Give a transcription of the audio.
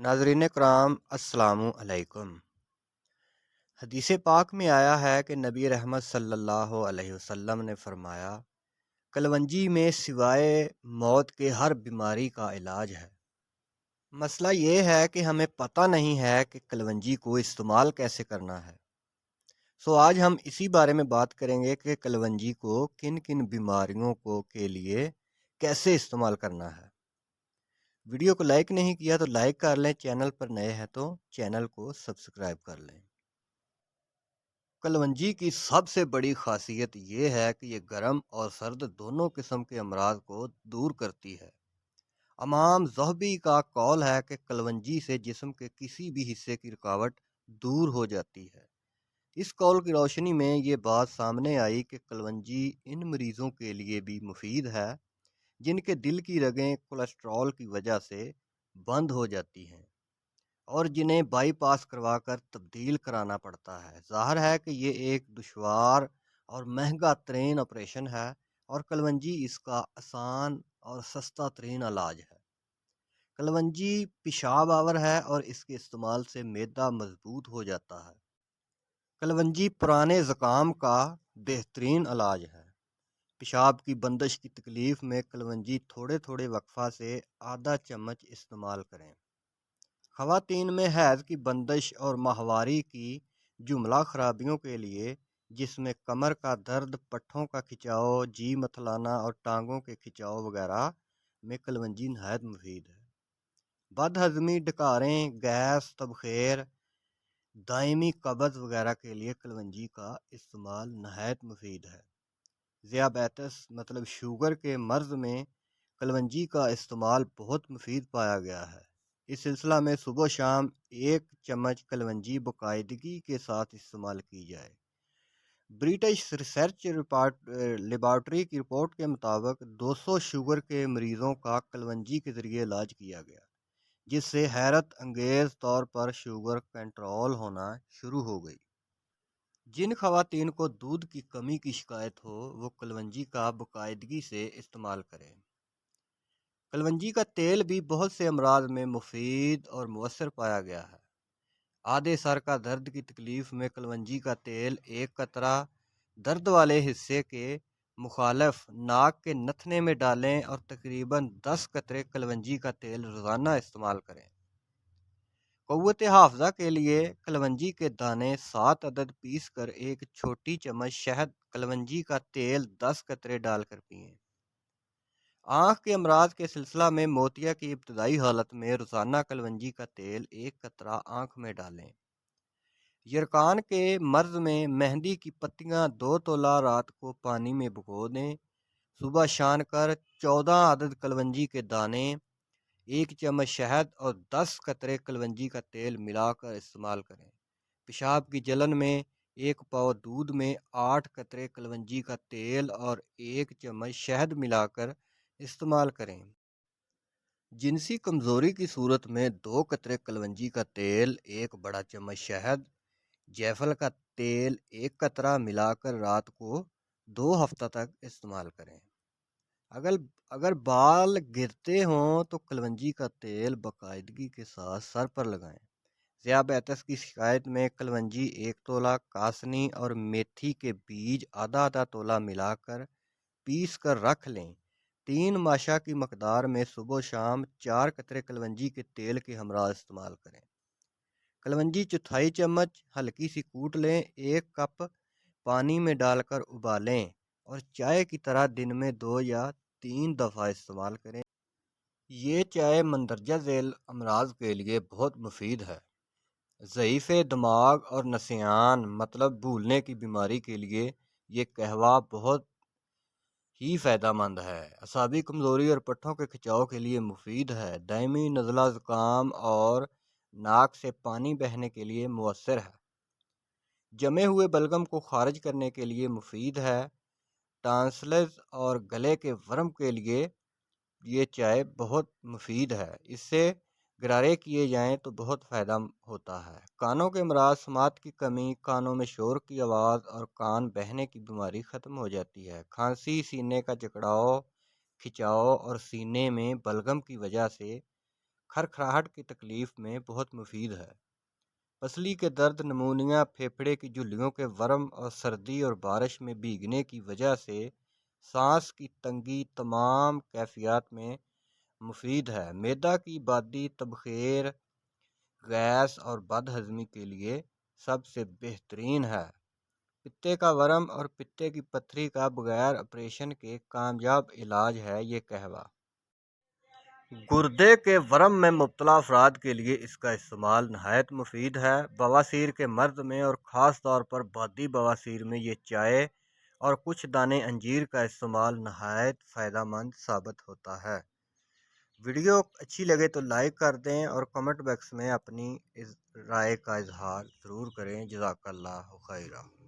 ناظرین کرام السلام علیکم۔ حدیث پاک میں آیا ہے کہ نبی رحمت صلی اللہ علیہ وسلم نے فرمایا، کلونجی میں سوائے موت کے ہر بیماری کا علاج ہے۔ مسئلہ یہ ہے کہ ہمیں پتہ نہیں ہے کہ کلونجی کو استعمال کیسے کرنا ہے۔ آج ہم اسی بارے میں بات کریں گے کہ کلونجی کو کن کن بیماریوں کے لیے کیسے استعمال کرنا ہے۔ ویڈیو کو لائک نہیں کیا تو لائک کر لیں، چینل پر نئے ہیں تو چینل کو سبسکرائب کر لیں۔ کلونجی کی سب سے بڑی خاصیت یہ ہے کہ یہ گرم اور سرد دونوں قسم کے امراض کو دور کرتی ہے۔ امام زہبی کا قول ہے کہ کلونجی سے جسم کے کسی بھی حصے کی رکاوٹ دور ہو جاتی ہے۔ اس قول کی روشنی میں یہ بات سامنے آئی کہ کلونجی ان مریضوں کے لیے بھی مفید ہے جن کے دل کی رگیں کولیسٹرول کی وجہ سے بند ہو جاتی ہیں اور جنہیں بائی پاس کروا کر تبدیل کرانا پڑتا ہے۔ ظاہر ہے کہ یہ ایک دشوار اور مہنگا ترین آپریشن ہے اور کلونجی اس کا آسان اور سستا ترین علاج ہے۔ کلونجی پیشاب آور ہے اور اس کے استعمال سے معدہ مضبوط ہو جاتا ہے۔ کلونجی پرانے زکام کا بہترین علاج ہے۔ پیشاب کی بندش کی تکلیف میں کلونجی تھوڑے تھوڑے وقفہ سے آدھا چمچ استعمال کریں۔ خواتین میں حیض کی بندش اور ماہواری کی جملہ خرابیوں کے لیے، جس میں کمر کا درد، پٹھوں کا کھچاؤ، جی متلانا اور ٹانگوں کے کھچاؤ وغیرہ میں کلونجی نہایت مفید ہے۔ بد ہضمی، ڈکاریں، گیس، تبخیر، دائمی قبض وغیرہ کے لیے کلونجی کا استعمال نہایت مفید ہے۔ ذیابیطس مطلب شوگر کے مرض میں کلونجی کا استعمال بہت مفید پایا گیا ہے۔ اس سلسلہ میں صبح و شام 1 چمچ کلونجی باقاعدگی کے ساتھ استعمال کی جائے۔ برٹش ریسرچ لیبارٹری کی رپورٹ کے مطابق 200 شوگر کے مریضوں کا کلونجی کے ذریعے علاج کیا گیا، جس سے حیرت انگیز طور پر شوگر کنٹرول ہونا شروع ہو گئی۔ جن خواتین کو دودھ کی کمی کی شکایت ہو وہ کلونجی کا باقاعدگی سے استعمال کریں۔ کلونجی کا تیل بھی بہت سے امراض میں مفید اور مؤثر پایا گیا ہے۔ آدھے سر کا درد کی تکلیف میں کلونجی کا تیل 1 قطرہ درد والے حصے کے مخالف ناک کے نتھنے میں ڈالیں اور تقریباً 10 قطرے کلونجی کا تیل روزانہ استعمال کریں۔ قوت حافظہ کے لیے کلونجی کے دانے 7 عدد پیس کر ایک چھوٹی چمچ شہد کلونجی کا تیل 10 قطرے ڈال کر پئیں۔ آنکھ کے امراض کے سلسلہ میں موتیا کی ابتدائی حالت میں روزانہ کلونجی کا تیل 1 قطرہ آنکھ میں ڈالیں۔ یرقان کے مرض میں مہندی کی پتیاں 2 تولہ رات کو پانی میں بھگو دیں، صبح چھان کر 14 عدد کلونجی کے دانے، 1 چمچ شہد اور 10 قطرے کلونجی کا تیل ملا کر استعمال کریں۔ پیشاب کی جلن میں 1 پاؤ دودھ میں 8 قطرے کلونجی کا تیل اور 1 چمچ شہد ملا کر استعمال کریں۔ جنسی کمزوری کی صورت میں 2 قطرے کلونجی کا تیل، 1 بڑا چمچ شہد، جیفل کا تیل 1 قطرہ ملا کر رات کو 2 ہفتہ تک استعمال کریں۔ اگر بال گرتے ہوں تو کلونجی کا تیل باقاعدگی کے ساتھ سر پر لگائیں۔ ذیابیطس کی شکایت میں کلونجی 1 تولہ، کاسنی اور میتھی کے بیج آدھا تولہ ملا کر پیس کر رکھ لیں۔ 3 ماشا کی مقدار میں صبح و شام 4 قطرے کلونجی کے تیل کے ہمراہ استعمال کریں۔ کلونجی چوتھائی چمچ ہلکی سی کوٹ لیں، 1 کپ پانی میں ڈال کر ابالیں اور چائے کی طرح دن میں 2 یا 3 دفعہ استعمال کریں۔ یہ چائے مندرجہ ذیل امراض کے لیے بہت مفید ہے۔ ضعیف دماغ اور نسیان مطلب بھولنے کی بیماری کے لیے یہ قہوہ بہت ہی فائدہ مند ہے۔ اعصابی کمزوری اور پٹھوں کے کھچاؤ کے لیے مفید ہے۔ دائمی نزلہ زکام اور ناک سے پانی بہنے کے لیے مؤثر ہے۔ جمے ہوئے بلغم کو خارج کرنے کے لیے مفید ہے۔ ٹانسلز اور گلے کے ورم کے لیے یہ چائے بہت مفید ہے۔ اس سے غرارے کیے جائیں تو بہت فائدہ ہوتا ہے۔ کانوں کے امراض، سماعت کی کمی، کانوں میں شور کی آواز اور کان بہنے کی بیماری ختم ہو جاتی ہے۔ کھانسی، سینے کا جکڑاؤ، کھچاؤ اور سینے میں بلغم کی وجہ سے کھرکھراہٹ کی تکلیف میں بہت مفید ہے۔ پسلی کے درد، نمونیا، پھیپھڑے کی جھلیوں کے ورم اور سردی اور بارش میں بھیگنے کی وجہ سے سانس کی تنگی تمام کیفیات میں مفید ہے۔ معدہ کی بادی، تبخیر، گیس اور بد ہضمی کے لیے سب سے بہترین ہے۔ پتے کا ورم اور پتے کی پتھری کا بغیر آپریشن کے کامیاب علاج ہے یہ قہوہ۔ گردے کے ورم میں مبتلا افراد کے لیے اس کا استعمال نہایت مفید ہے۔ بواسیر کے مرض میں اور خاص طور پر بادی بواسیر میں یہ چائے اور کچھ دانے انجیر کا استعمال نہایت فائدہ مند ثابت ہوتا ہے۔ ویڈیو اچھی لگے تو لائک کر دیں اور کمنٹ باکس میں اپنی رائے کا اظہار ضرور کریں۔ جزاک اللہ خیرہ۔